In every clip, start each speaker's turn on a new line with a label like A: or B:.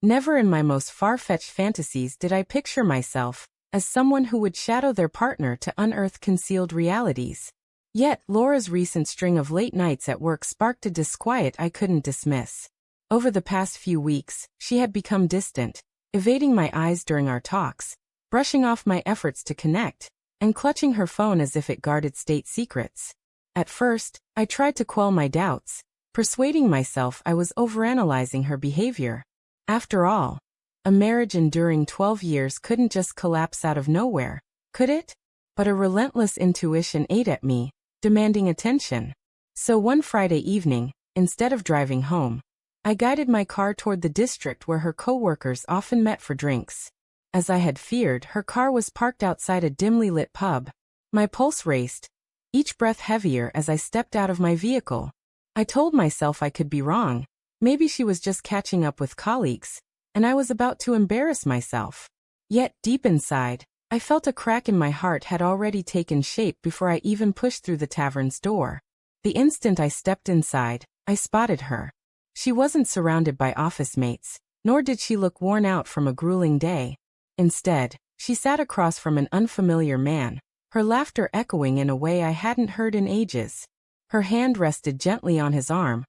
A: Never in my most far-fetched fantasies did I picture myself as someone who would shadow their partner to unearth concealed realities. Yet, Laura's recent string of late nights at work sparked a disquiet I couldn't dismiss. Over the past few weeks, she had become distant, evading my eyes during our talks, brushing off my efforts to connect, and clutching her phone as if it guarded state secrets. At first, I tried to quell my doubts, persuading myself I was overanalyzing her behavior. After all, a marriage enduring 12 years couldn't just collapse out of nowhere, could it? But a relentless intuition ate at me, demanding attention. So one Friday evening, instead of driving home, I guided my car toward the district where her co-workers often met for drinks. As I had feared, her car was parked outside a dimly lit pub. My pulse raced, each breath heavier as I stepped out of my vehicle. I told myself I could be wrong. Maybe she was just catching up with colleagues, and I was about to embarrass myself. Yet, deep inside, I felt a crack in my heart had already taken shape before I even pushed through the tavern's door. The instant I stepped inside, I spotted her. She wasn't surrounded by office mates, nor did she look worn out from a grueling day. Instead, she sat across from an unfamiliar man, her laughter echoing in a way I hadn't heard in ages. Her hand rested gently on his arm,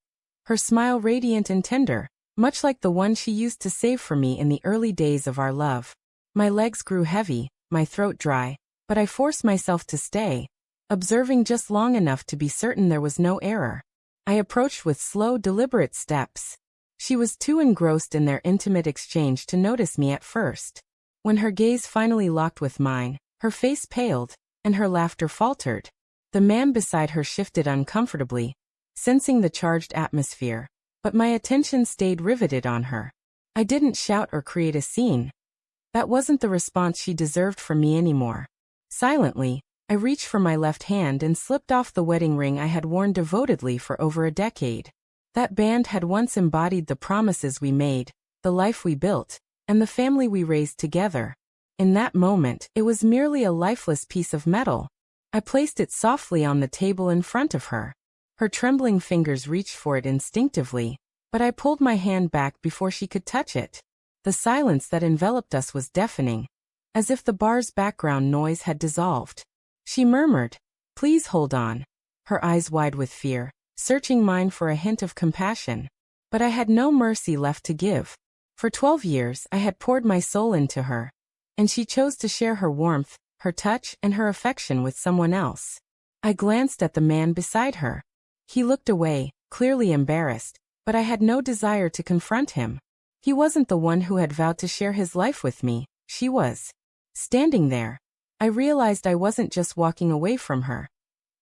A: her smile radiant and tender, much like the one she used to save for me in the early days of our love. My legs grew heavy, my throat dry, but I forced myself to stay, observing just long enough to be certain there was no error. I approached with slow, deliberate steps. She was too engrossed in their intimate exchange to notice me at first. When her gaze finally locked with mine, her face paled, and her laughter faltered. The man beside her shifted uncomfortably, sensing the charged atmosphere, but my attention stayed riveted on her. I didn't shout or create a scene. That wasn't the response she deserved from me anymore. Silently, I reached for my left hand and slipped off the wedding ring I had worn devotedly for over a decade. That band had once embodied the promises we made, the life we built, and the family we raised together. In that moment, it was merely a lifeless piece of metal. I placed it softly on the table in front of her. Her trembling fingers reached for it instinctively, but I pulled my hand back before she could touch it. The silence that enveloped us was deafening, as if the bar's background noise had dissolved. She murmured, "Please hold on," her eyes wide with fear, searching mine for a hint of compassion. But I had no mercy left to give. For 12 years I had poured my soul into her, and she chose to share her warmth, her touch, and her affection with someone else. I glanced at the man beside her. He looked away, clearly embarrassed, but I had no desire to confront him. He wasn't the one who had vowed to share his life with me, she was. Standing there, I realized I wasn't just walking away from her.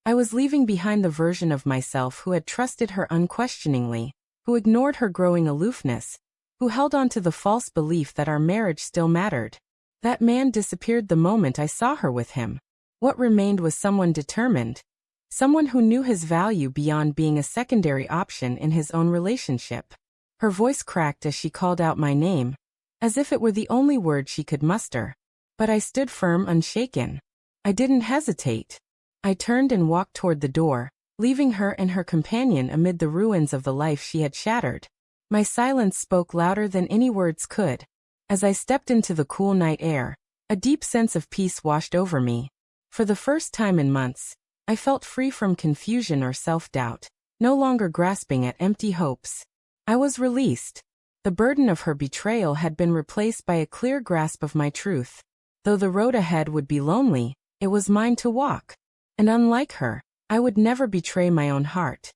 A: I was leaving behind the version of myself who had trusted her unquestioningly, who ignored her growing aloofness, who held on to the false belief that our marriage still mattered. That man disappeared the moment I saw her with him. What remained was someone determined, someone who knew his value beyond being a secondary option in his own relationship. Her voice cracked as she called out my name, as if it were the only word she could muster. But I stood firm, unshaken. I didn't hesitate. I turned and walked toward the door, leaving her and her companion amid the ruins of the life she had shattered. My silence spoke louder than any words could. As I stepped into the cool night air, a deep sense of peace washed over me. For the first time in months, I felt free from confusion or self-doubt, no longer grasping at empty hopes. I was released. The burden of her betrayal had been replaced by a clear grasp of my truth. Though the road ahead would be lonely, it was mine to walk. And unlike her, I would never betray my own heart.